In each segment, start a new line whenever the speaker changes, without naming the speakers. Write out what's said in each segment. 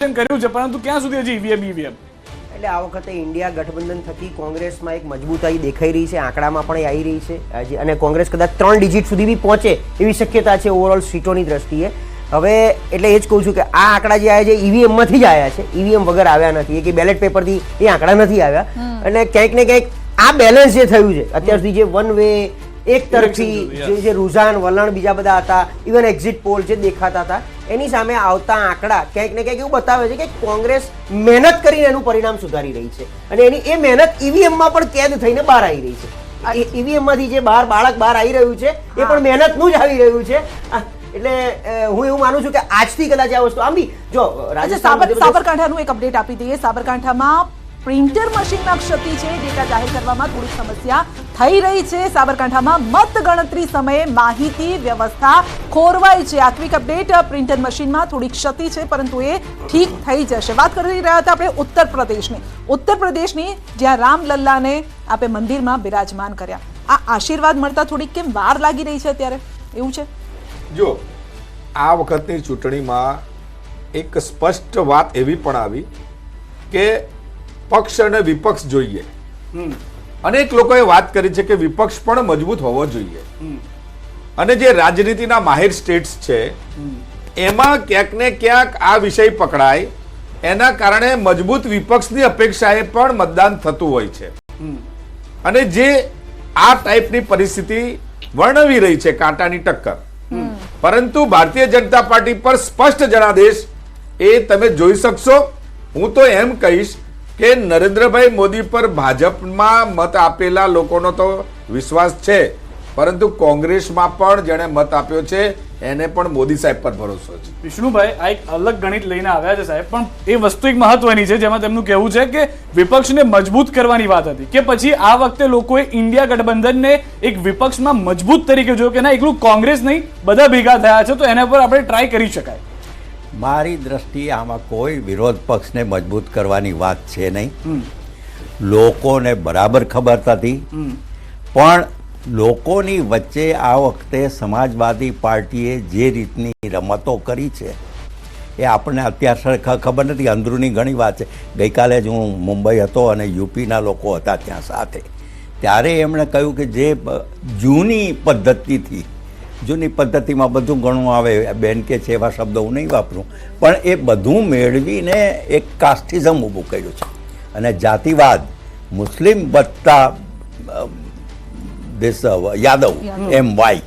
કર્યું છે, પરંતુ ક્યાં સુધી હજી ઈવીએમ
એટલે આ વખતે ઇન્ડિયા ગઠબંધન થકી કોંગ્રેસમાં એક મજબૂતાઈ દેખાઈ રહી છે, આંકડામાં પણ આવી રહી છે અને કોંગ્રેસ કદાચ 3 ડિજિટ સુધી બી પહોંચે એવી શક્યતા છે ઓવરઓલ સીટોની દ્રષ્ટિએ. હવે એટલે એ જ કહું છું કે આ આંકડા જે આવ્યા છે ઈવીએમમાંથી જ આવ્યા છે, ઈવીએમ વગર આવ્યા નથી, કે બેલેટ પેપરથી એ આંકડા નથી આવ્યા. અને ક્યાંક ને ક્યાંક આ બેલેન્સ જે થયું છે અત્યાર સુધી, જે વન વે એક તરફી જે રુઝાન વલણ બીજા બધા હતા, ઇવન એક્ઝિટ પોલ જે દેખાતા હતા, એની સામે આવતા આંકડા ક્યાંક ને ક્યાંક એવું બતાવે છે કે કોંગ્રેસ મહેનત કરીને એનું પરિણામ સુધારી રહી છે અને એની એ મહેનત ઈવીએમમાં પણ કેદ થઈને બહાર આવી રહી છે. ઈવીએમમાંથી જે બાળક બહાર આવી રહ્યું છે એ પણ મહેનતનું જ આવી રહ્યું છે. એટલે હું એવું માનું છું કે આજથી કદાચ આ વસ્તુ આમ બી જો
સાબરકાંઠાનું એક અપડેટ આપી દઈએ. સાબરકાંઠામાં પ્રિન્ટર મશીનમાં ક્ષતિ છે, ડેટા જાહેર કરવામાં થોડી સમસ્યા થઈ રહી છે. સાબરકાંઠામાં મત ગણતરી સમયે માહિતી વ્યવસ્થા ખોરવાઈ છે. આ ક્વિક અપડેટ, પ્રિન્ટર મશીનમાં થોડી ક્ષતિ છે પરંતુ એ ઠીક થઈ જશે. વાત કરી રહ્યા હતા આપણે ઉત્તર પ્રદેશની જ્યાં રામલલ્લાને આપણે મંદિરમાં બિરાજમાન કર્યા. આ આશીર્વાદ મળતા થોડીક કેમ વાર લાગી રહી છે અત્યારે, એવું છે?
જો આ વખતની ચૂંટણીમાં એક સ્પષ્ટ વાત એવી પણ આવી કે પક્ષ અને વિપક્ષ જોઈએ. અનેક લોકોએ વાત કરી છે કે વિપક્ષ પણ મજબૂત હોવો જોઈએ અને જે રાજનીતિના માહિર સ્ટેટ્સ છે એમાં ક્યાંક ને ક્યાંક આ વિષય પકડાય, એના કારણે મજબૂત વિપક્ષની અપેક્ષાએ પણ મતદાન થતું હોય છે. અને જે આ ટાઈપની પરિસ્થિતિ વર્ણવી રહી છે, કાંટાની ટક્કર, પરંતુ ભારતીય જનતા પાર્ટી પર સ્પષ્ટ જનાદેશ એ તમે જોઈ શકશો. હું તો એમ કહીશ કે નરેન્દ્રભાઈ મોદી પર ભાજપમાં મત આપેલા લોકોનો તો વિશ્વાસ છે, પરંતુ કોંગ્રેસમાં પણ જેણે મત આપ્યો છે એને પણ મોદી સાહેબ પર ભરોસો છે.
વિષ્ણુભાઈ, આ એક અલગ ગણિત લઈને આવ્યા છે સાહેબ, પણ એ વસ્તુ એક મહત્વની છે જેમાં તેમનું કહેવું છે કે વિપક્ષને મજબૂત કરવાની વાત હતી કે પછી આ વખતે લોકોએ ઇન્ડિયા ગઠબંધનને એક વિપક્ષમાં મજબૂત તરીકે જોયું કે ના એકલું કોંગ્રેસ નહીં બધા ભેગા થયા છે તો એના પર આપણે ટ્રાય કરી શકાય.
મારી દ્રષ્ટિએ આમાં કોઈ વિરોધ પક્ષને મજબૂત કરવાની વાત છે નહીં. લોકોને બરાબર ખબર હતી, પણ લોકોની વચ્ચે આ વખતે સમાજવાદી પાર્ટીએ જે રીતની રમતો કરી છે એ આપણને અત્યારે ખબર નથી. અંદરૂની ઘણી વાત છે. ગઈકાલે જ હું મુંબઈ હતો અને યુપીના લોકો હતા ત્યાં સાથે, ત્યારે એમણે કહ્યું કે જે જૂની પદ્ધતિમાં બધું ઘણું આવે, બેન કે છે એવા શબ્દો હું નહીં વાપરું, પણ એ બધું મેળવીને એક કાસ્ટિઝમ ઊભું કર્યું છે અને જાતિવાદ, મુસ્લિમ વત્તા યાદવ એમ વાય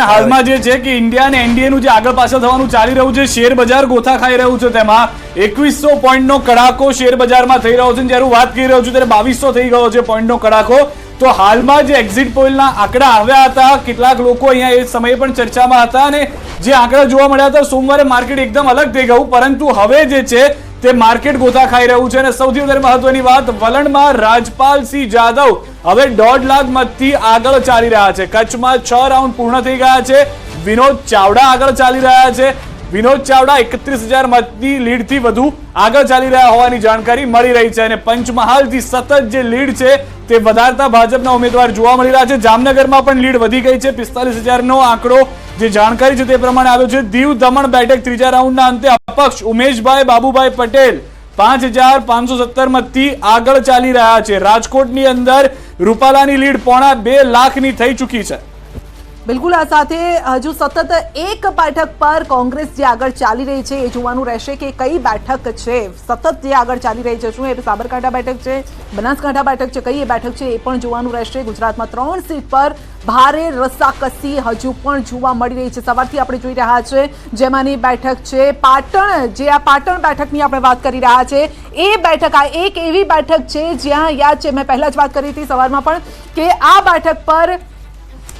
હાલમાં જે છે કે ઇન્ડિયા અને એનડીએ નું જે આગળ પાછળ થવાનું ચાલી રહ્યું છે, શેર બજાર ગોથા ખાઈ રહ્યું છે, તેમાં 2100 પોઈન્ટનો કડાકો શેર બજારમાં થઈ રહ્યો છે. જયારે વાત કરી રહ્યો છું ત્યારે 2200 થઈ ગયો છે પોઈન્ટનો કડાકો. તો હાલમાં જે એક્ઝિટ પોલના આંકડા આવ્યા હતા, કેટલાક લોકો અહીંયા એ સમયે પણ ચર્ચામાં હતા અને જે આંકડા જોવા મળ્યા હતા, સોમવારે માર્કેટ એકદમ અલગ થઈ ગયું, પરંતુ હવે જે છે તે માર્કેટ ગોથા ખાઈ રહ્યું છે. અને સૌથી વધારે મહત્વની વાત, વલણમાં રાજપાલસિંહ જાદવ હવે 1.5 લાખ મતથી આગળ ચાલી રહ્યા છે. કચ્છમાં 6 રાઉન્ડ પૂર્ણ થઈ ગયા છે. વિનોદ ચાવડા આગળ ચાલી રહ્યા છે. વિનોદ ચાવડા 31,000 મતની લીડથી વધુ આગળ ચાલી રહ્યા હોવાની જાણકારી મળી રહી છે. અને પંચમહાલથી સતત જે લીડ છે તે વધારતા ભાજપના ઉમેદવાર જોવા મળી રહ્યા છે. જામનગરમાં પણ લીડ વધી ગઈ છે. 45,000નો આંકડો જે જાણકારી છે તે પ્રમાણે આવ્યો છે. દીવ દમણ બેઠક ત્રીજા રાઉન્ડના અંતે અપક્ષ ઉમેશભાઈ બાબુભાઈ પટેલ 5,517 મતથી આગળ ચાલી રહ્યા છે. રાજકોટની અંદર રૂપાલાની લીડ 2.25 લાખની થઈ ચૂકી છે.
બિલકુલ. આ સાથે હજુ સતત એક બેઠક પર કોંગ્રેસ જે આગળ ચાલી રહી છે એ જોવાનું રહેશે કે કઈ બેઠક છે સતત જે આગળ ચાલી રહી છે. શું એ સાબરકાંઠા બેઠક છે, બનાસકાંઠા બેઠક છે, કઈ એ બેઠક છે એ પણ જોવાનું રહેશે. ગુજરાતમાં 3 સીટ પર ભારે રસાકસી હજુ પણ જોવા મળી રહી છે. સવારથી આપણે જોઈ રહ્યા છે જેમાંની બેઠક છે પાટણ. જે આ પાટણ બેઠકની આપણે વાત કરી રહ્યા છે એ બેઠક આ એક એવી બેઠક છે જ્યાં યાદ છે મેં પહેલા જ વાત કરી હતી સવારમાં પણ કે આ બેઠક પર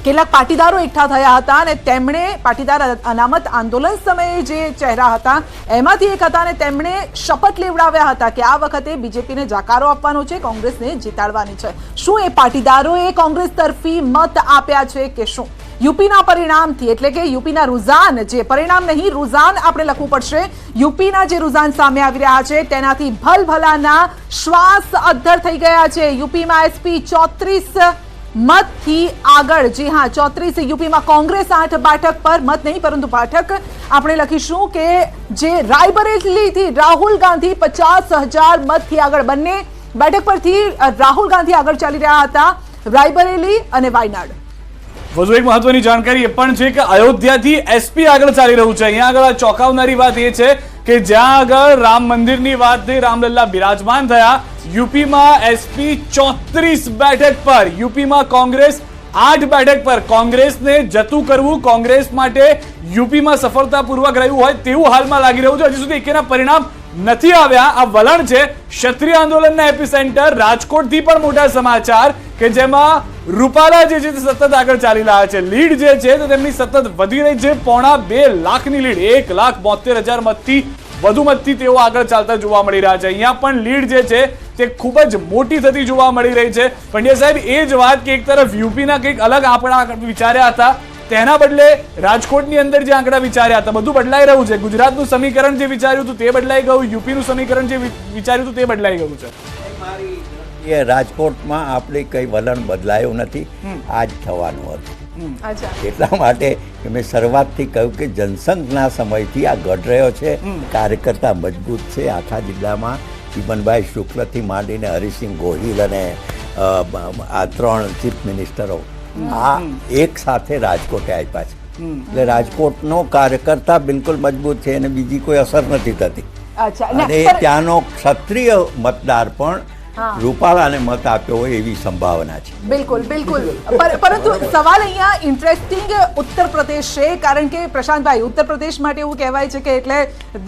કેટલાક પાટીદારો એકઠા થયા હતા અને તેમણે પાટીદાર અનામત આંદોલન સમયે જે ચહેરા હતા એમાંથી એક હતા અને તેમણે શપથ લેવડાવ્યા હતા કે આ વખતે બીજેપીને જાકારો આપવાનો છે, કોંગ્રેસને જીતાડવાની છે. શું એ પાટીદારોએ કોંગ્રેસ તરફી મત આપ્યા છે કે શું? યુપીના પરિણામથી, એટલે કે યુપીના રુઝાન, જે પરિણામ નહીં રુઝાન આપણે લખવું પડશે, યુપીના જે રુઝાન સામે આવી રહ્યા છે તેનાથી ભલભલાના શ્વાસ અદ્ધર થઈ ગયા છે. યુપીમાં એસપી 34 મતથી આગળ. જી હા, 34 યુપીમાં કોંગ્રેસ 8 બેઠક પર, મત નહીં પરંતુ બેઠક આપણે લખીશું કે જે રાયબરેલીથી રાહુલ ગાંધી 50,000 મતથી આગળ, બંને બેઠક પરથી રાહુલ ગાંધી આગળ ચાલી રહ્યા હતા, રાયબરેલી અને વાયનાડ.
વધુ એક મહત્વની જાણકારી એ પણ છે કે અયોધ્યાથી એસપી આગળ ચાલી રહ્યું છે. અહીંયા આગળ ચોંકાવનારી વાત એ છે કે જ્યાં આગળ રામ મંદિરની વાત થઈ, રામલલ્લા બિરાજમાન થયા, યુપીમાં એસપી 34 બેઠક પર, યુપીમાં કોંગ્રેસ 8 બેઠક પર. કોંગ્રેસને જતું કરવું કોંગ્રેસ માટે યુપીમાં સફળતાપૂર્વક રહ્યું હોય તેવું હાલમાં લાગી રહ્યું છે. હજી સુધી એકેના પરિણામ નથી આવ્યા. આ વલણ છે ક્ષત્રિય આંદોલનના એપિસેન્ટર રાજકોટથી પણ મોટા સમાચાર કે જેમાં રૂપાલા જે છે તે સતત આગળ ચાલી રહ્યા છે. લીડ જે છે તે તેમની સતત વધી રહી છે. 2.5 લાખની લીડ, 1,72,000 મતથી વધુ મતથી તેઓ આગળ ચાલતા જોવા મળી રહ્યા છે. અહીંયા પણ લીડ જે છે તે ખૂબ જ મોટી થતી જોવા મળી રહી છે. પંડ્યા સાહેબ, એ જ વાત કે એક તરફ યુપીના કંઈક અલગ આંકડા વિચાર્યા હતા, તેના બદલે રાજકોટની અંદર જે આંકડા વિચાર્યા હતા બધું બદલાઈ રહ્યું છે. ગુજરાતનું સમીકરણ જે વિચાર્યું હતું તે બદલાઈ ગયું, યુપીનું સમીકરણ જે વિચાર્યું હતું તે બદલાઈ ગયું છે.
રાજકોટમાં આપણે કઈ વલણ બદલાયું નથી, આ જ થવાનું હતું.
અચ્છા,
એટલા માટે કે મેં શરૂઆતથી કહ્યું કે જનસંઘના સમયથી આ ઘટ રહ્યો છે. કાર્યકર્તા મજબૂત છે આખા જિલ્લામાં. ચીમનભાઈ શુક્લથી માંડીને હરિસિંહ ગોહિલ અને આ 3 ચીફ મિનિસ્ટરો આ એક સાથે રાજકોટે આપ્યા છે. એટલે રાજકોટનો કાર્યકર્તા બિલકુલ મજબૂત છે અને બીજી કોઈ અસર નથી થતી.
અચ્છા.
અને ત્યાંનો ક્ષત્રિય મતદાર પણ રૂપાલાને મત આપ્યો હોય એવી સંભાવના છે.
બિલકુલ બિલકુલ. પરંતુ સવાલ અહીંયા ઇન્ટરેસ્ટિંગ ઉત્તર પ્રદેશ છે, કારણ કે પ્રશાંતભાઈ, ઉત્તર પ્રદેશ માટે એવું કહેવાય છે કે એટલે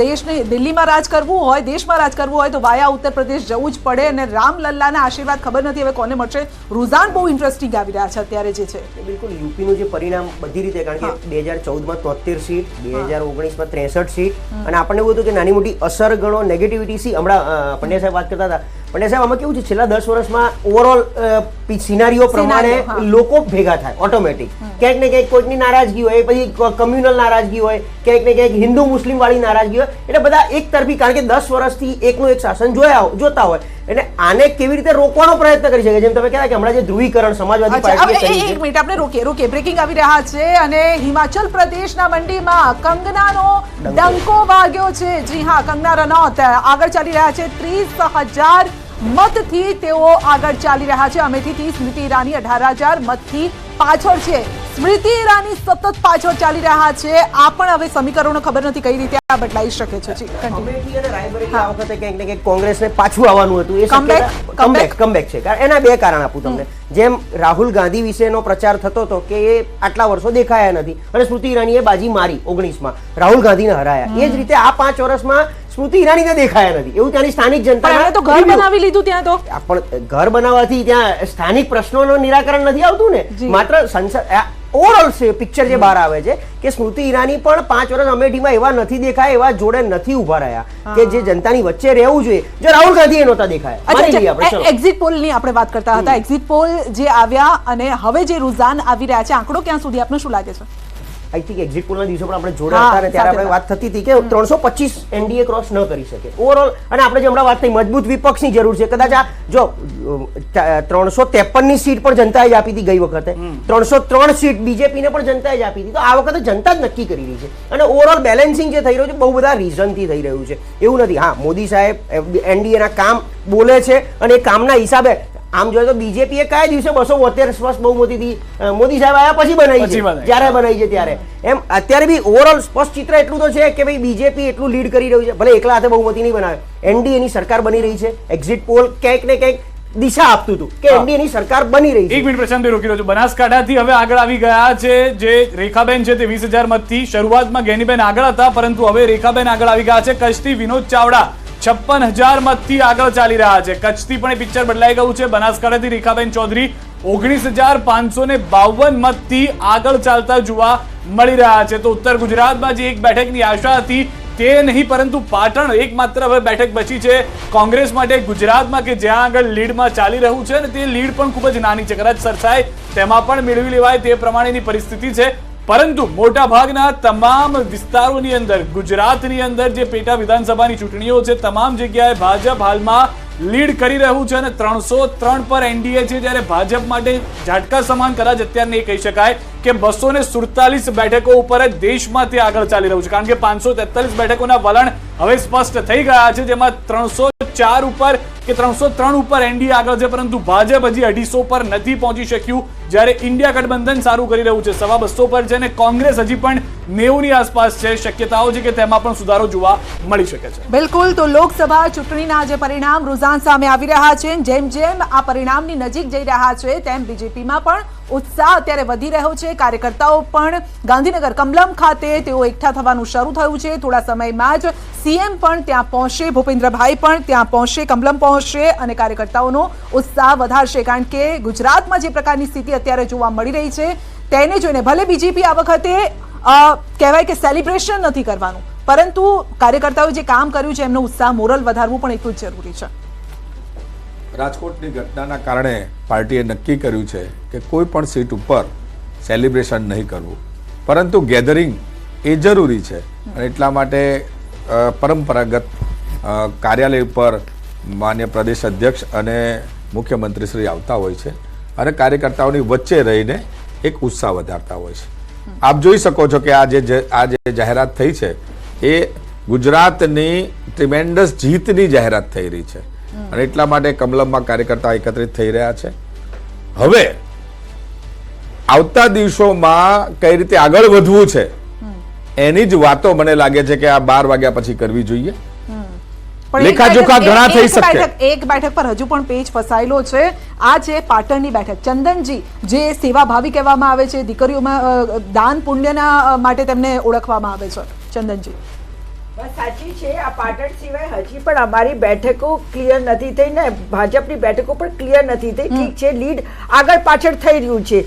દેશને દિલ્હીમાં રાજ કરવું હોય, દેશમાં રાજ કરવું હોય તો વાયા ઉત્તર પ્રદેશ જવું જ પડે. અને રામલલ્લાના આશીર્વાદ ખબર નથી હવે કોને મળશે. રુઝાન બહુ ઇન્ટરેસ્ટિંગ આવી રહ્યા છે અત્યારે જે છે.
બિલકુલ યુપીનું જે પરિણામ બધી રીતે, કારણ કે 2014માં 73 સીટ, 2019માં 63 સીટ, અને આપણને એવું હતું કે નાની મોટી અસર ગણો, નેગેટિવિટી સી. હમણાં પંડ્યા સાહેબ વાત કરતા હતા. પંડ્યા સાહેબ, આમાં કેવું છે, છેલ્લા 10 વર્ષમાં ઓવરઓલ સિનારીઓ પ્રમાણે લોકો ભેગા થાય ઓટોમેટિક. ક્યાંક ને ક્યાંક કોઈકની નારાજગી હોય, પછી કમ્યુનલ નારાજગી હોય, ક્યાંક ને ક્યાંક હિન્દુ મુસ્લિમ વાળી નારાજગી હોય, એટલે બધા એક તરફી, કારણ કે 10 વર્ષથી એકનું એક શાસન જોતા હોય, એટલે આને કેવી રીતે રોકવાનો પ્રયત્ન કરી શકે. જેમ તમે કહેતા કે હમણાં જે ધ્રુવીકરણ સમાજવાદી પાર્ટીએ કરી છે.
એક મિનિટ, આપણે રોકીએ. બ્રેકિંગ આવી રહ્યા છે અને હિમાચલ પ્રદેશના મંડીમાં કંગનાનો ડંકો વાગ્યો છે. જી હા, કંગના રનૌત આગળ ચાલી રહ્યા છે. 30,000 મતથી તેઓ આગળ ચાલી રહ્યા છે. અમેઠીથી સ્મૃતિ ઈરાની 18,000 મતથી પાછળ છે. સ્મૃતિ ઈરાની સતત પાછળ ચાલી રહ્યા છે. આ પણ હવે સમીકરણો ખબર નથી કઈ રીતે આ બદલાઈ શકે છે.
અમેઠી અને રાયબરેલી આ વખતે ક્યાંક ને ક્યાંક કોંગ્રેસને પાછું આવવાનું હતું. એ કમબેક છે. એના 2 કારણ આપું તમને. જેમ રાહુલ ગાંધી વિશેનો પ્રચાર થતો હતો કે એ આટલા વર્ષો દેખાયા નથી, અને સ્મૃતિ ઈરાનીએ બાજી મારી 19માં, રાહુલ ગાંધીને હરાયા. એ જ રીતે આ 5 વર્ષમાં સ્મૃતિ ઈરાનીને દેખાયા નથી. એવું ત્યાંની સ્થાનિક જનતા
તો ઘર બનાવી લીધું ત્યાં. તો
પણ ઘર બનાવવાથી ત્યાં સ્થાનિક પ્રશ્નોનું નિરાકરણ નથી આવતું ને. માત્ર સંસદ ઓવરઓલ પિક્ચર જે બહાર આવે છે કે સ્મૃતિ ઈરાની પણ 5 વર્ષ અમેઠીમાં એવા નથી દેખાય, એવા જોડે નથી ઉભા રહ્યા કે જે જનતાની વચ્ચે રહેવું જોઈએ. જો રાહુલ ગાંધી એ નહોતા દેખાયા.
એક્ઝિટ પોલ ની આપણે વાત કરતા હતા. એક્ઝિટ પોલ જે આવ્યા અને હવે જે રુઝાન આવી રહ્યા છે, આંકડો ક્યાં સુધી આપને શું લાગે છે?
આઈ થિંક એક્ઝિટ પોલના દિવસો પણ આપણે જોડે હતા અને ત્યારે આપણે વાત થતી હતી કે 325 એનડીએ ક્રોસ ન કરી શકે ઓવરઓલ. અને આપણે જે હમણાં વાત થઈ મજબૂત વિપક્ષની જરૂર છે. કદાચ આ જો 353ની સીટ પણ જનતાએ જ આપી હતી ગઈ વખતે, 303 સીટ બીજેપીને પણ જનતાએ જ આપી હતી. તો આ વખતે જનતા જ નક્કી કરી રહી છે. અને ઓવરઓલ બેલેન્સિંગ જે થઈ રહ્યું છે બહુ બધા રીઝનથી થઈ રહ્યું છે, એવું નથી. હા, મોદી સાહેબ એનડીએના કામ બોલે છે અને એ કામના હિસાબે આમ જોઈએ તો બીજેપીએ કયા દિવસે 272 સ્પષ્ટ બહુમતીથી મોદી સાહેબ આવ્યા પછી બનાવી છે, જ્યારે બનાવી છે ત્યારે. એમ અત્યારે બી ઓવરઓલ સ્પષ્ટ ચિત્ર એટલું તો છે કે ભાઈ બીજેપી એટલું લીડ કરી રહ્યું છે. ભલે એકલા હાથે બહુમતી નહીં બનાવે, એનડીએની સરકાર બની રહી છે. એક્ઝિટ પોલ ક્યાંક ને ક્યાંક દિશા આપતું હતું કે એનડીએની સરકાર બની રહી છે.
એક મિનિટ પ્રશાંતભાઈ રોકી રહ્યો છું. બનાસકાંઠાથી હવે આગળ આવી ગયા છે જે રેખાબેન છે તે 20,000 મતથી. શરૂઆતમાં ગેનીબેન આગળ હતા, પરંતુ હવે રેખાબેન આગળ આવી ગયા છે. કચ્છથી વિનોદ ચાવડા 56,000 મતથી આગળ ચાલી રહ્યા છે. કચ્છથી પણ પિક્ચર બદલાઈ ગયું છે. બનાસકાંઠાથી રેખાબેન ચૌધરી 19,552 મતથી આગળ ચાલતા જોવા મળી રહ્યા છે. તો ઉત્તર ગુજરાતમાં જે એક બેઠકની આશા હતી તે નહીં, પરંતુ પાટણ એકમાત્ર હવે બેઠક બચી છે કોંગ્રેસ માટે ગુજરાતમાં કે જ્યાં આગળ લીડમાં ચાલી રહ્યું છે અને તે લીડ પણ ખૂબ જ નાની છે. કદાચ સરસાઈ તેમાં પણ મેળવી લેવાય તે પ્રમાણેની પરિસ્થિતિ છે. પરંતુ મોટા ભાગના તમામ વિસ્તારોની અંદર, ગુજરાતની અંદર જે પેટા વિધાનસભાની ચૂંટણીઓ છે, તમામ જગ્યાએ ભાજપ હાલમાં લીડ કરી રહ્યું છે અને 303 પર એનડીએ છે, જ્યારે ભાજપ માટે ઝાટકા સમાન કદાચ અત્યારે નહીં કહી શકાય કે 247 બેઠકો ઉપર જ દેશમાંથી આગળ ચાલી રહ્યું છે, કારણ કે 543 બેઠકોના વલણ હવે સ્પષ્ટ થઈ ગયા છે, જેમાં 304 ઉપર કે 303 ઉપર એનડીએ આગળ છે, પરંતુ ભાજપ હજી 250 પર નથી પહોંચી શક્યું, જ્યારે ઇન્ડિયા ગઠબંધન સારું કરી રહ્યું છે, 250 પર છે અને કોંગ્રેસ હજી પણ 90 ની આસપાસ છે. શક્યતાઓ છે કે તેમાં પણ સુધારો જોવા મળી શકે છે.
બિલકુલ. તો લોકસભા ચૂંટણીના જે પરિણામ રૂઝાન સામે આવી રહ્યા છે, જેમ જેમ આ પરિણામની નજીક જઈ રહ્યા છે, તેમ બીજેપીમાં પણ ઉત્સાહ અત્યારે વધી રહ્યો છે. કાર્યકર્તાઓ પણ ગાંધીનગર કમલમ ખાતે તેઓ એકઠા થવાનું શરૂ થયું છે. થોડા સમયમાં જ સીએમ પણ ત્યાં પહોંચશે, ભૂપેન્દ્રભાઈ પણ ત્યાં પહોંચશે, કમલમ પહોંચશે અને કાર્યકર્તાઓનો ઉત્સાહ વધારશે, કારણ કે ગુજરાતમાં જે પ્રકારની સ્થિતિ અત્યારે જોવા મળી રહી છે તેને જોઈને ભલે બીજેપી આ વખતે કહેવાય કે સેલિબ્રેશન નથી કરવાનું, પરંતુ કાર્યકર્તાઓએ જે કામ કર્યું છે એમનો ઉત્સાહ, મોરલ વધારવું પણ એટલું જ જરૂરી છે.
રાજકોટની ઘટનાના કારણે પાર્ટીએ નક્કી કર્યું છે કે કોઈ પણ સીટ ઉપર સેલિબ્રેશન નહીં કરવું, પરંતુ ગેધરિંગ એ જરૂરી છે અને એટલા માટે પરંપરાગત કાર્યાલય ઉપર માન્ય પ્રદેશ અધ્યક્ષ અને મુખ્યમંત્રી શ્રી આવતા હોય છે અને કાર્યકર્તાઓની વચ્ચે રહીને એક ઉત્સાહ વધારતા હોય છે. આપ જોઈ શકો છો કે આ જે જાહેરાત થઈ છે એ ગુજરાતની ટ્રીમેન્ડસ જીતની જાહેરાત થઈ રહી છે અને એટલા માટે કમલમમાં કાર્યકર્તા એકત્રિત થઈ રહ્યા છે. હવે આવતા દિવસોમાં કઈ રીતે આગળ વધવું છે એની જ વાતો મને લાગે છે કે આ 12 વાગ્યા પછી કરવી જોઈએ. લેખાજોખા ઘણા થઈ શકે.
એક બેઠક પર હજુ પણ પેચ ફસાયેલો છે. આ છે પાટણની બેઠક. ચંદનજી, જે સેવાભાવી કહેવામાં આવે છે, દીકરીઓમાં દાન પુણ્યના માટે તેમને ઓળખવામાં આવે છે. ચંદનજી,
બસ સાચી છે. આ પાટણ સિવાય હજી પણ અમારી બેઠકો ક્લિયર નથી થઈ ને ભાજપની બેઠકો પણ ક્લિયર નથી થઈ. ઠીક છે, લીડ આગળ પાછળ થઈ રહ્યું છે,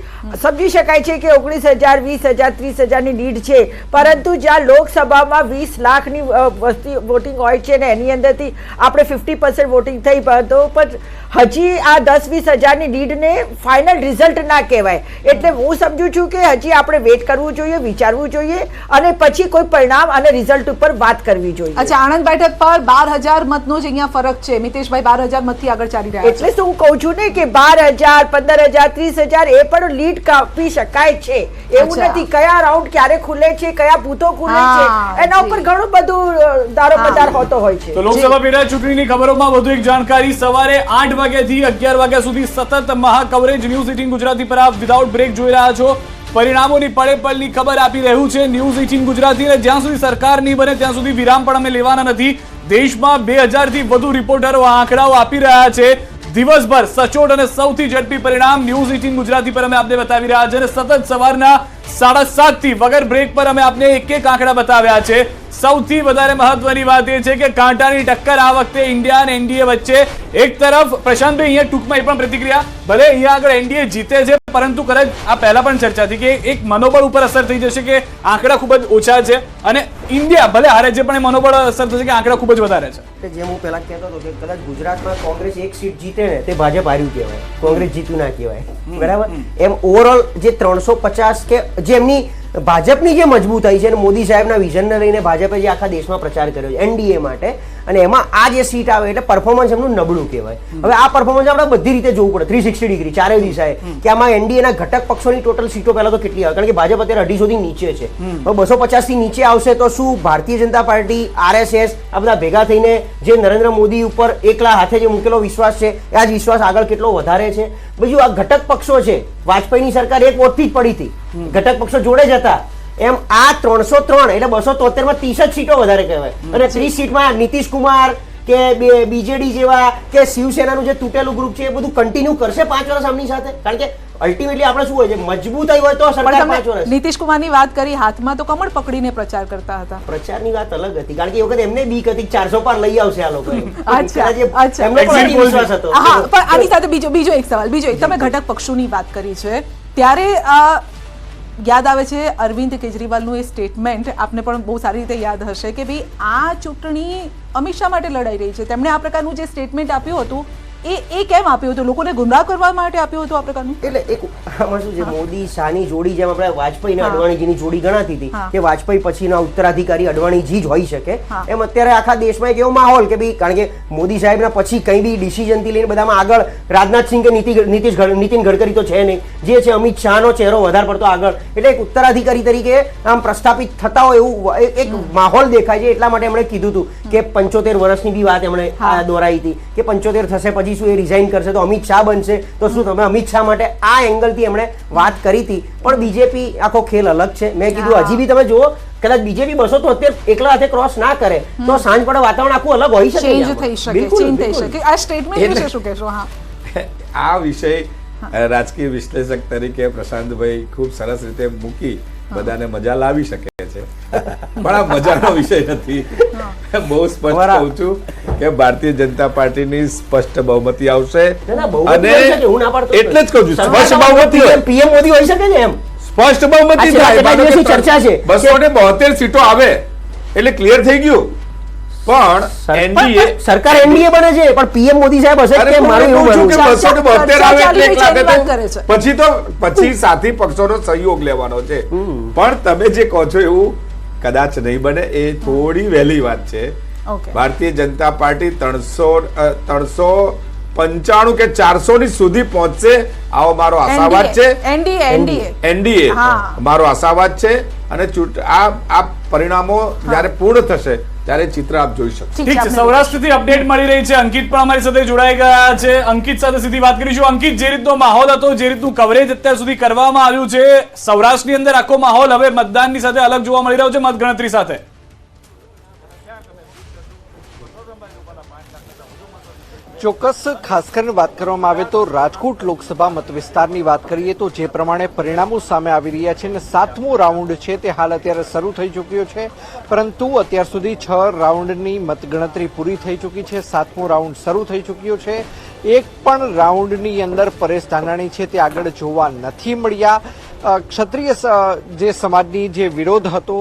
સમજી શકાય છે કે 19,000, 20,000, 30,000 ની લીડ છે, પરંતુ જ્યાં લોકસભામાં 20 લાખની વસ્તી વોટિંગ હોય છે ને એની અંદરથી આપણે 50% વોટિંગ થઈ, તો પણ હજી આ 10-20 હજારની લીડને ફાઇનલ રિઝલ્ટ ના કહેવાય. એટલે હું સમજુ છું કે હજી આપણે વેઇટ કરવું જોઈએ, વિચારવું જોઈએ અને પછી કોઈ પરિણામ અને રિઝલ્ટ ઉપર વાત કરવી જોઈએ.
અચ્છા, આણંદ બેઠક પર 12,000 મતનો જ અહીંયા ફરક છે. મિતેશભાઈ 12,000 મતથી આગળ ચાલી રહ્યા છે.
એટલે શું હું કહું છું ને કે 12,000, 15,000, 30,000 એ પણ લીડ કાપી શકાય છે. એવું નથી કયા રાઉન્ડ ક્યારે ખુલે છે, કયા બૂથો ખુલે છે, એના ઉપર ઘણું બધું દારોમદાર હોતો હોય છે.
તો લોકસભા પેટા ચૂંટણીની ખબરોમાં વધુ એક જાણકારી. સવારે 8 વાગ્યાથી 11 વાગ્યા સુધી સતત મહા કવરેજ ન્યૂઝ 18 ગુજરાતી પર આપ વિધાઉટ બ્રેક જોઈ રહ્યા છો. પરિણામોની પળે પળની ખબર આપી રહ્યું છે ન્યૂઝ 18 ગુજરાતી, અને જ્યાં સુધી સરકાર નહીં બને ત્યાં સુધી વિરામ પણ અમે લેવાના નથી. દેશમાં 2000 થી વધુ રિપોર્ટરો આંકડાઓ આપી રહ્યા છે. દિવસભર સચોટ અને સૌથી ઝડપી પરિણામ ન્યૂઝ 18 ગુજરાતી પર અમે આપને બતાવી રહ્યા છે અને સતત સવારના 7:30 થી વગર બ્રેક પર અમે આપને એક એક આંકડા બતાવ્યા છે. સૌથી વધારે મહત્વની વાત એ છે કે કાંટાની ટક્કર આ વખતે ઇન્ડિયા અને એનડીએ વચ્ચે. એક તરફ પ્રશાંતભાઈ અહીંયા ટૂંકમાં એ પણ પ્રતિક્રિયા, ભલે અહીંયા આગળ એનડીએ જીતે છે, પરંતુ કદાચ આ પહેલા પણ ચર્ચા થઈ કે એક મનોબળ ઉપર અસર થઈ જશે કે આંકડા ખૂબ જ ઓછા છે અને ઇન્ડિયા ભલે હારે છે પણ એ મનોબળ અસર થશે કે આંકડા ખૂબ જ વધારે છે.
જેમ હું પહેલા કહેતો હતો કે કદાચ ગુજરાતમાં કોંગ્રેસ એક સીટ જીતે ને તે ભાજપ હાર્યું કહેવાય, કોંગ્રેસ જીત્યું ના કહેવાય, બરાબર. એમ ઓવરઓલ જે 350 કે જે એમની ભાજપની જે મજબૂતાઈ છે અને મોદી સાહેબના વિઝનને લઈને ભાજપે જે આખા દેશમાં પ્રચાર કર્યો છે એનડીએ માટે, અને એમાં આ જે સીટ આવે એટલે પરફોર્મન્સ એમનું નબળું કહેવાય. હવે આ પરફોર્મન્સ આપણે બધી રીતે જોવું પડે 360 ડિગ્રી, ચારે દિશાએ, કે આમાં એનડીએના ઘટક પક્ષોની ટોટલ સીટો પહેલા તો કેટલી આવે, કારણ કે ભાજપ અત્યારે 250 થી નીચે છે. હવે 250 થી નીચે આવશે તો શું ભારતીય જનતા પાર્ટી, આરએસએસ આ બધા ભેગા થઈને જે નરેન્દ્ર મોદી ઉપર એકલા હાથે જે મૂકેલો વિશ્વાસ છે એ આ જ વિશ્વાસ આગળ કેટલો વધારે છે. બીજું આ ઘટક પક્ષો છે, વાજપેયીની સરકાર એક વોટથી જ પડી હતી, ઘટક પક્ષો જોડે જ હતા. એમ આ 303 એટલે 273 માં 30 જ સીટો વધારે કહેવાય અને 30 સીટમાં નીતિશ કુમાર કે બીજેડી જેવા કે શિવસેનાનું જે તૂટેલું ગ્રુપ છે એ બધું કન્ટિન્યુ કરશે 5 વર્ષ આમની સાથે, કારણ કે અલ્ટિમેટલી આપણે શું હોય છે, મજબૂતાઈ હોય તો સરકાર 5 વર્ષ.
નીતિશ કુમારની વાત કરી, હાથમાં તો કમળ પકડીને પ્રચાર કરતા હતા.
પ્રચારની વાત અલગ હતી, કારણ કે એ વખત એમને બીક હતી 400 પાર લઈ આવશે આ લોકો.
અચ્છા,
એમનો પણ વિશ્વાસ હતો.
હા, પણ આની સાથે બીજો એક સવાલ, તમે ઘટક પક્ષોની વાત કરી છે ત્યારે યાદ આવે છે અરવિંદ કેજરીવાલનું એ સ્ટેટમેન્ટ, આપને પણ બહુ સારી રીતે યાદ હશે કે ભાઈ આ ચૂંટણી અમિત શાહ માટે લડાઈ રહી છે. તેમણે આ પ્રકારનું જે સ્ટેટમેન્ટ આપ્યું હતું એ કેમ આપ્યું હતું? લોકોને ગુમરાહ કરવા માટે આપ્યું હતું આ પ્રકારનું?
એટલે એક આમાં શું છે, મોદી શાહની જોડી જેમ આપણે વાજપેયી અને અડવાણીજીની જોડી ગણાતી હતી કે વાજપેયી પછીના ઉત્તરાધિકારી અડવાણીજી જ હોઈ શકે, એમ અત્યારે આખા દેશમાં એક એવો માહોલ કે ભાઈ, કારણ કે મોદી સાહેબના પછી કંઈ બી ડિસિઝન થી લઈને બધામાં આગળ રાજનાથસિંહ કે નીતિન ગડકરી તો છે નહીં, જે છે અમિત શાહનો ચહેરો વધારે પડતો આગળ, એટલે એક ઉત્તરાધિકારી તરીકે આમ પ્રસ્થાપિત થતા હોય એવું એક માહોલ દેખાય છે. એટલા માટે એમણે કીધું હતું કે 75 વર્ષની બી વાત એમણે દોરાઈ હતી કે 75 થશે પછી શું એ રિઝાઇન કરશે તો અમિત શાહ બનશે, તો શું તમે અમિત શાહ માટે આ એંગલથી એમણે વાત કરી હતી. પણ બીજેપી આખો ખેલ અલગ છે. મેં કીધું હજી બી તમે જુઓ, કદાચ બીજેપી 273 એકલા હાથે ક્રોસ ના કરે તો સાંજ પડે વાતાવરણ આખું અલગ હોઈ શકે,
ચેન્જ થઈ શકે, ચેન્જ થઈ શકે. આ સ્ટેટમેન્ટ વિશે શું કહેશો? હા,
આ વિષય રાજકીય વિશ્લેષક તરીકે પ્રશાંતભાઈ ખૂબ સરસ રીતે મૂકી બધાને મજા લાવી શકે છે, પણ આ મજાનો વિષય નથી. બહુ સ્પષ્ટ કહું છું કે ભારતીય જનતા પાર્ટીની સ્પષ્ટ બહુમતી આવશે, અને એટલે જ કહું છું સ્પષ્ટ બહુમતી હોય,
પીએમ મોદી હોઈ શકે છે એમ
સ્પષ્ટ બહુમતી થાય.
ચર્ચા છે
272 સીટો આવે એટલે ક્લિયર થઈ ગયું. પણ એનડીએ
સરકાર એનડીએ બને છે પણ પીએમ મોદી સાહેબ હશે કે મારું એવું બનવું છે.
272 આવે એટલે એક લાગે પછી સાથી પક્ષોનો સહયોગ લેવાનો છે. પણ તમે જે કહો છો એવું કદાચ નહીં બને, એ થોડી વહેલી વાત છે. ભારતીય જનતા પાર્ટી 395 કે 400 ની સુધી પહોંચશે આવો મારો આશાવાદ છે. એનડીએ મારો આશાવાદ છે, અને આ પરિણામો જયારે પૂર્ણ થશે ત્યારે ચિત્ર આપ જોઈ શકશો.
ઠીક છે, સૌરાષ્ટ્રથી અપડેટ મળી રહી છે. અંકિત પણ અમારી સાથે જોડાઈ ગયા છે. અંકિત સાથે સીધી વાત કરીશું. અંકિત, જે રીતનો માહોલ હતો, જે રીતનું કવરેજ અત્યાર સુધી કરવામાં આવ્યું છે, સૌરાષ્ટ્રની અંદર આખો માહોલ હવે મતદાનની સાથે અલગ જોવા મળી રહ્યો છે, મતગણતરી સાથે.
ચોક્કસ, ખાસ કરીને વાત કરવામાં આવે તો રાજકોટ લોકસભા મત વિસ્તારની વાત કરીએ તો જે પ્રમાણે પરિણામો સામે આવી રહ્યા છે અને 7મો રાઉન્ડ છે તે હાલ અત્યારે શરૂ થઈ ચૂક્યો છે, પરંતુ અત્યાર સુધી 6 રાઉન્ડની મતગણતરી પૂરી થઈ ચૂકી છે. 7મો રાઉન્ડ શરૂ થઈ ચૂક્યો છે. એક પણ રાઉન્ડની અંદર પરેશ ધાનાણી છે તે આગળ જોવા નથી મળ્યા. ક્ષત્રિય જે સમાજની જે વિરોધ હતો,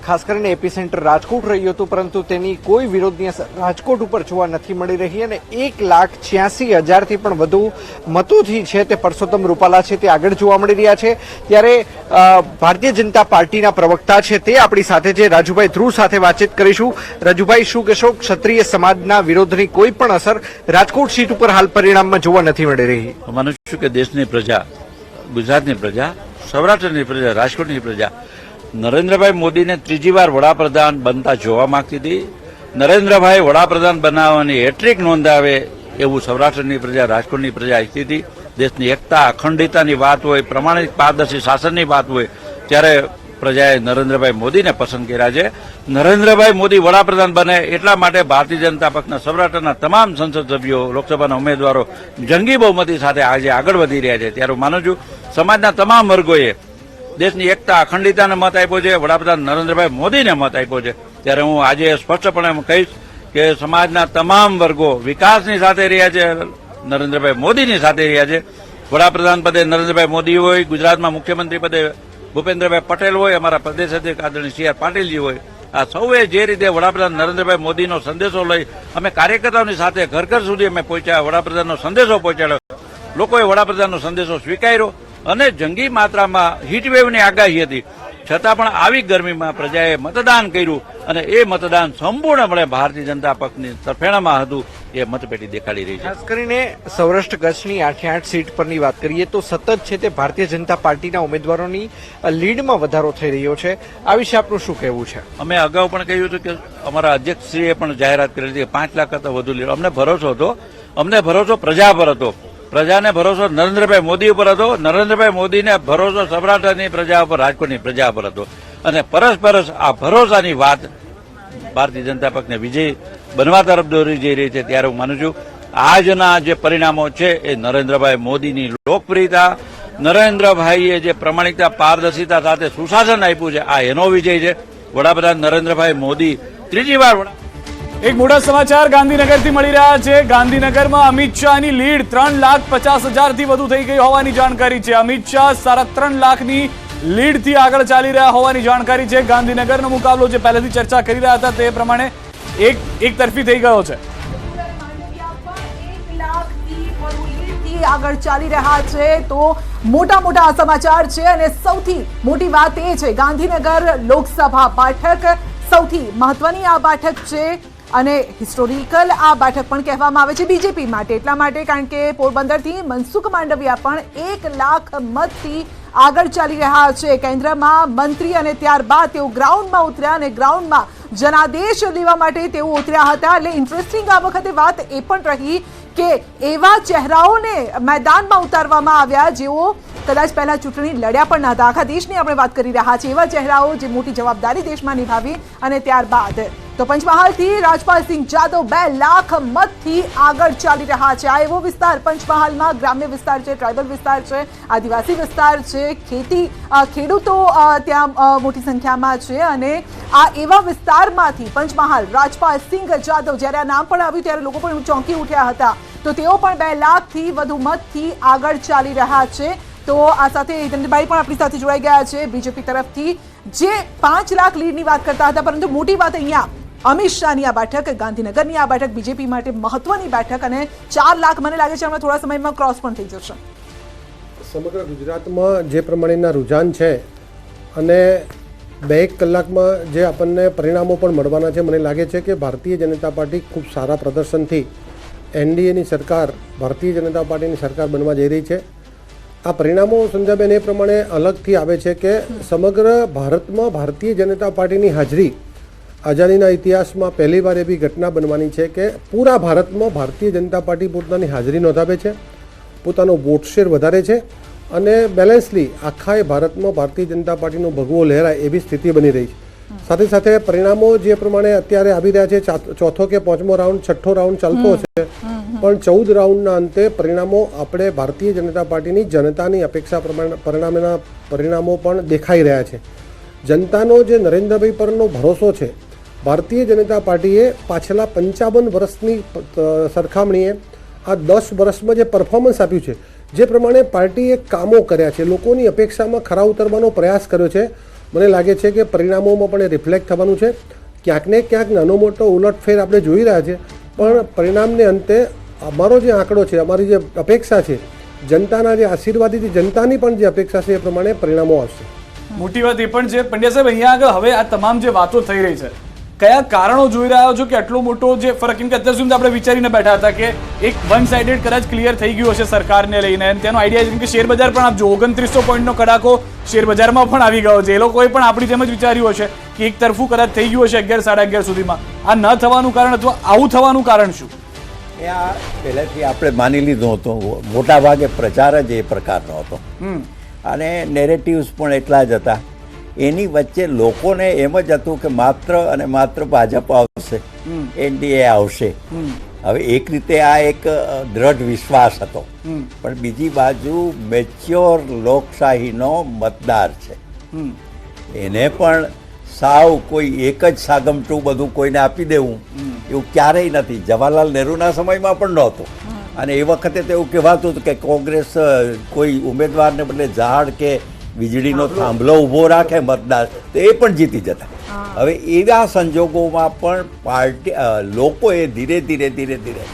ખાસ કરીને એપીસેન્ટર રાજકોટ રહ્યું હતું, પરંતુ તેની કોઈ વિરોધની અસર રાજકોટ ઉપર જોવા નથી મળી રહી, અને 1,86,000થી પણ વધુ મતોથી છે તે પરસોત્તમ રૂપાલા છે તે આગળ જોવા મળી રહ્યા છે. ત્યારે ભારતીય જનતા પાર્ટીના પ્રવક્તા છે તે આપણી સાથે છે, રાજુભાઈ ધ્રુવ સાથે વાતચીત કરીશું. રાજુભાઈ, શું કહેશો, ક્ષત્રિય સમાજના વિરોધની કોઈ પણ અસર રાજકોટ સીટ ઉપર હાલ પરિણામમાં જોવા નથી મળી રહી?
માનું છું કે દેશની પ્રજા, ગુજરાતની પ્રજા, સૌરાષ્ટ્રની પ્રજા, રાજકોટની પ્રજા નરેન્દ્રભાઈ મોદીને ત્રીજી વાર વડાપ્રધાન બનતા જોવા માંગતી હતી. નરેન્દ્રભાઈ વડાપ્રધાન બનાવવાની હેટ્રિક નોંધાવે એવું સૌરાષ્ટ્રની પ્રજા, રાજકોટની પ્રજા ઈચ્છતી હતી. દેશની એકતા, અખંડિતતાની વાત હોય, પ્રમાણિક પારદર્શી શાસનની વાત હોય, ત્યારે પ્રજાએ નરેન્દ્રભાઈ મોદીને પસંદ કર્યા છે. નરેન્દ્રભાઈ મોદી વડાપ્રધાન બને એટલા માટે ભારતીય જનતા પક્ષના સૌરાષ્ટ્રના તમામ સંસદ સભ્યો, લોકસભાના ઉમેદવારો જંગી બહુમતી સાથે આજે આગળ વધી રહ્યા છે. ત્યારે હું માનું છું સમાજના તમામ વર્ગોએ દેશની એકતા, અખંડિતતાને મત આપ્યો છે, વડાપ્રધાન નરેન્દ્રભાઈ મોદીને મત આપ્યો છે. ત્યારે હું આજે સ્પષ્ટપણે કહીશ કે સમાજના તમામ વર્ગો વિકાસની સાથે રહ્યા છે, નરેન્દ્રભાઈ મોદીની સાથે રહ્યા છે. વડાપ્રધાન પદે નરેન્દ્રભાઈ મોદી હોય, ગુજરાતમાં મુખ્યમંત્રી પદે ભૂપેન્દ્રભાઈ પટેલ હોય, અમારા પ્રદેશ અધ્યક્ષ આદરણીય સી આર પાટીલજી હોય, આ સૌએ જે રીતે વડાપ્રધાન નરેન્દ્રભાઈ મોદીનો સંદેશો લઈ અમે કાર્યકર્તાઓની સાથે ઘર ઘર સુધી અમે પહોંચ્યા, વડાપ્રધાનનો સંદેશો પહોંચાડ્યો, લોકોએ વડાપ્રધાનનો સંદેશો સ્વીકાર્યો, અને જંગી માત્રામાં હીટવેવની આગાહી હતી, છતાં પણ આવી ગરમીમાં પ્રજાએ મતદાન કર્યું, અને એ મતદાન સંપૂર્ણપણે ભારતીય જનતા પક્ષની તરફેણમાં હતું. એ મતપેટી દેખાડી રહી છે.
ખાસ કરીને સૌરાષ્ટ્ર કચ્છની 8 સીટ પરની વાત કરીએ તો સતત છે તે ભારતીય જનતા પાર્ટીના ઉમેદવારોની લીડમાં વધારો થઈ રહ્યો છે. આ વિશે આપનું શું કહેવું છે?
અમે અગાઉ પણ કહ્યું હતું કે અમારા અધ્યક્ષશ્રીએ પણ જાહેરાત કરી હતી કે 5 લાખ કરતા વધુ લીડ. અમને ભરોસો હતો, અમને ભરોસો પ્રજા પર હતો, પ્રજાને ભરોસો નરેન્દ્રભાઈ મોદી ઉપર હતો, નરેન્દ્રભાઈ મોદીને ભરોસો સૌરાષ્ટ્રની પ્રજા ઉપર, રાજકોટની પ્રજા પર હતો, અને પરસ્પરસ આ ભરોસાની વાત ભારતીય જનતા પક્ષને વિજય બનવા તરફ દોરી જઈ રહી છે. ત્યારે હું માનું છું આજના જે પરિણામો છે એ નરેન્દ્રભાઈ મોદીની લોકપ્રિયતા, નરેન્દ્રભાઈએ જે પ્રમાણિકતા, પારદર્શિતા સાથે સુશાસન આપ્યું છે, આ એનો વિજય છે. વડાપ્રધાન નરેન્દ્રભાઈ મોદી ત્રીજી વાર
એક મોટા સમાચાર ગાંધીનગરથી મળી રહ્યા છે. ગાંધીનગરમાં અમિત શાહની લીડ 3,50,000થી વધુ થઈ ગઈ હોવાની જાણકારી છે. અમિત શાહ 3.5 લાખની લીડથી આગળ ચાલી રહ્યા હોવાની જાણકારી છે. ગાંધીનગરનો મુકાબલો જે પહેલેથી ચર્ચા કરી રહ્યા હતા તે પ્રમાણે એક તરફી થઈ ગયો છે.
મતથી આગળ ચાલી રહ્યા છે. તો મોટા મોટા સમાચાર છે અને સૌથી મોટી વાત એ છે ગાંધીનગર લોકસભા બેઠક સૌથી મહત્વની આ બેઠક છે અને હિસ્ટોરિકલ આ બેઠક પણ કહેવામાં આવે છે બીજેપી માટે. એટલા માટે કારણ કે પોરબંદરથી મનસુખ માંડવિયા પણ 1 લાખ મતથી આગળ ચાલી રહ્યા છે. કેન્દ્રમાં મંત્રી અને ત્યારબાદ તેઓ ગ્રાઉન્ડમાં ઉતર્યા અને ગ્રાઉન્ડમાં જનાદેશ લેવા માટે તેઓ ઉતર્યા હતા. એટલે ઇન્ટરેસ્ટિંગ આ વખતે વાત એ પણ રહી કે એવા ચહેરાઓને મેદાનમાં ઉતારવામાં આવ્યા જેઓ કદાચ પહેલા ચૂંટણી લડ્યા પણ ન હતા. આખા દેશની આપણે વાત કરી રહ્યા છીએ. એવા ચહેરાઓ જે મોટી જવાબદારી દેશમાં નિભાવી અને ત્યારબાદ તો પંચમહાલથી રાજપાલસિંહ જાદવ 2 લાખ મતથી આગળ ચાલી રહ્યા છે. આ એવો વિસ્તાર પંચમહાલમાં ગ્રામ્ય વિસ્તાર છે, ટ્રાઇબલ વિસ્તાર છે, આદિવાસી વિસ્તાર છે, ખેડૂતો ત્યાં મોટી સંખ્યામાં છે અને આ એવા વિસ્તારમાંથી પંચમહાલ રાજપાલસિંહ જાદવ જ્યારે આ નામ પણ આવ્યું ત્યારે લોકો પણ ચોંકી ઉઠ્યા હતા. તો તેઓ પણ 2 લાખથી વધુ મતથી આગળ ચાલી રહ્યા છે. તો આ સાથે હિતેન્દ્રભાઈ પણ આપણી સાથે જોડાઈ ગયા છે બીજેપી તરફથી, જે 5 લાખ લીડની વાત કરતા હતા. પરંતુ મોટી વાત અહીંયા અમિત શાહની આ બેઠક, ગાંધીનગરની આ બેઠક બીજેપી માટે મહત્વની બેઠક અને 4 લાખ મને લાગે છે હમણાં થોડા સમયમાં ક્રોસ પણ થઈ જશે.
સમગ્ર ગુજરાતમાં જે પ્રમાણેના રૂઝાન છે અને 2 કલાકમાં જે આપણને પરિણામો પણ મળવાના છે, મને લાગે છે કે ભારતીય જનતા પાર્ટી ખૂબ સારા પ્રદર્શનથી એનડીએની સરકાર, ભારતીય જનતા પાર્ટીની સરકાર બનવા જઈ રહી છે. આ પરિણામો સંજયબેન એ પ્રમાણે અલગથી આવે છે કે સમગ્ર ભારતમાં ભારતીય જનતા પાર્ટીની હાજરી આઝાદીના ઇતિહાસમાં પહેલીવાર એવી ઘટના બનવાની છે કે પૂરા ભારતમાં ભારતીય જનતા પાર્ટી પોતાની હાજરી નોંધાવે છે, પોતાનો વોટ શેર વધારે છે અને બેલેન્સલી આખા ભારતમાં ભારતીય જનતા પાર્ટીનો ભગવો લહેરાય એવી સ્થિતિ બની રહી છે. સાથે સાથે પરિણામો જે પ્રમાણે અત્યારે આવી રહ્યા છે, 4થો કે 5મો રાઉન્ડ, 6થો રાઉન્ડ ચાલતો છે, પણ 14 રાઉન્ડના અંતે પરિણામો આપણે ભારતીય જનતા પાર્ટીની જનતાની અપેક્ષા પ્રમાણે પરિણામો પણ દેખાઈ રહ્યા છે. જનતાનો જે નરેન્દ્રભાઈ પરનો ભરોસો છે, ભારતીય જનતા પાર્ટીએ પાછલા 55 વર્ષની સરખામણીએ આ 10 વર્ષમાં જે પરફોર્મન્સ આપ્યું છે, જે પ્રમાણે પાર્ટીએ કામો કર્યા છે, લોકોની અપેક્ષામાં ખરા ઉતરવાનો પ્રયાસ કર્યો છે, મને લાગે છે કે પરિણામોમાં પણ એ રિફ્લેક્ટ થવાનું છે. ક્યાંક ને ક્યાંક નાનો મોટો ઉલટફેર આપણે જોઈ રહ્યા છે, પણ પરિણામને અંતે અમારો જે આંકડો છે, અમારી જે અપેક્ષા છે, જનતાના જે આશીર્વાદથી જનતાની પણ જે અપેક્ષા છે એ પ્રમાણે પરિણામો આવશે.
મોટી વાત એ પણ છે પંડ્યા સાહેબ, અહીંયા આગળ હવે આ તમામ જે વાતો થઈ રહી છે, કયા કારણો જોઈ રહ્યા છો કે આટલો મોટો જે ફરક? કેમ કે અત્યાર સુધી આપણે વિચારીને બેઠા હતા કે એક વન સાઇડેડ કદાચ ક્લિયર થઈ ગયું હશે સરકારને લઈને, તેનો આઈડિયા છે કે શેર બજાર પણ આપજો 2900 પોઈન્ટનો કડાકો શેર બજારમાં પણ આવી ગયો છે. એ લોકોએ પણ આપણી જેમ જ વિચાર્યું હશે કે એક તરફું કદાચ થઈ ગયું હશે 11 સાડા 11 સુધીમાં. આ ન થવાનું કારણ અથવા આવું થવાનું કારણ શું?
એ આ પહેલેથી આપણે માની લીધું હતું, મોટા ભાગે પ્રચાર જ એ પ્રકારનો હતો અને નેરેટિવ્સ પણ એટલા જ હતા. એની વચ્ચે લોકોને એમ જ હતું કે માત્ર અને માત્ર ભાજપ આવશે, એનડીએ આવશે. હવે એક રીતે આ એક દ્રઢ વિશ્વાસ હતો, પણ બીજી બાજુ મેચ્યોર લોકશાહીનો મતદાર છે, એને પણ સાવ કોઈ એક જ સાગમટું બધું કોઈને આપી દેવું એવું ક્યારેય નથી. જવાહરલાલ નહેરુના સમયમાં પણ નહોતું અને એ વખતે તો એવું કહેવાતું હતું કે કોંગ્રેસ કોઈ ઉમેદવારને બદલે ઝાડ કે વીજળીનો થાંભલો ઊભો રાખે મતદાર તો એ પણ જીતી જતા. હવે એવા સંજોગોમાં પણ પાર્ટી લોકોએ ધીરે ધીરે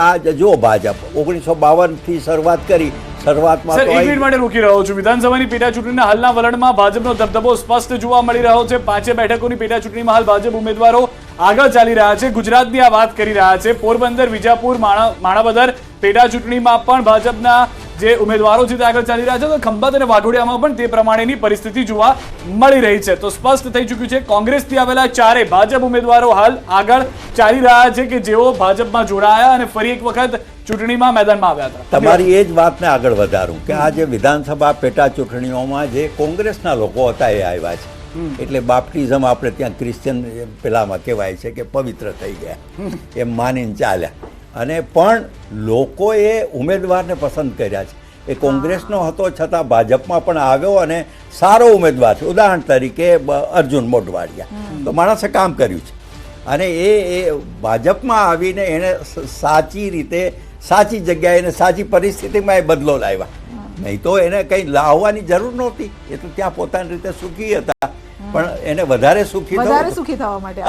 આ જો ભાજપ 1952થી શરૂઆત કરી, શરૂઆતમાં
સર એક મિનિટ માટે રોકી રહ્યો છું. વિધાનસભાની પેટા ચૂંટણીના હાલના વલણમાં ભાજપનો દબદબો સ્પષ્ટ જોવા મળી રહ્યો છે. 5 બેઠકોની પેટા ચૂંટણીમાં હાલ ભાજપ ઉમેદવારો આગળ ચાલી રહ્યા છે. ગુજરાતની આ વાત કરી રહ્યા છે. પોરબંદર, વિજાપુર, માણાવદર પેટા ચૂંટણીમાં પણ ભાજપના જે ઉમેદવારો છે તે આગળ ચાલી રહ્યા છે. તો ખંભાત અને વાઘોડિયામાં પણ તે પ્રમાણેની પરિસ્થિતિ જોવા મળી રહી છે. તો સ્પષ્ટ થઈ ચૂક્યું છે કોંગ્રેસથી આવેલા 4 ભાજપ ઉમેદવારો હાલ આગળ ચાલી રહ્યા છે કે જેઓ ભાજપમાં જોડાયા અને ફરી એક વખત ચૂંટણીમાં મેદાનમાં આવ્યા હતા.
તમારી એ જ વાતને આગળ વધારું કે આ જે વિધાનસભા પેટા ચૂંટણીઓમાં જે કોંગ્રેસના લોકો હતા એ આવ્યા છે, એટલે બાપ્ટિઝમ આપણે ત્યાં ક્રિશ્ચિયન પેલામાં કહેવાય છે કે પવિત્ર થઈ ગયા એમ માનીને ચાલ્યા. અને પણ લોકોએ ઉમેદવારને પસંદ કર્યા છે. એ કોંગ્રેસનો હતો છતાં ભાજપમાં પણ આવ્યો અને સારો ઉમેદવાર છે. ઉદાહરણ તરીકે અર્જુન મોઢવાડિયા તો માણસે કામ કર્યું છે અને એ ભાજપમાં આવીને એણે સાચી રીતે, સાચી જગ્યાએ અને સાચી પરિસ્થિતિમાં એ બદલો લાવ્યા. નહીં તો એને કંઈ લાવવાની જરૂર નહોતી. એ તો ત્યાં પોતાની રીતે સુખી હતા, પણ એને વધારે સુખી
થવા માટે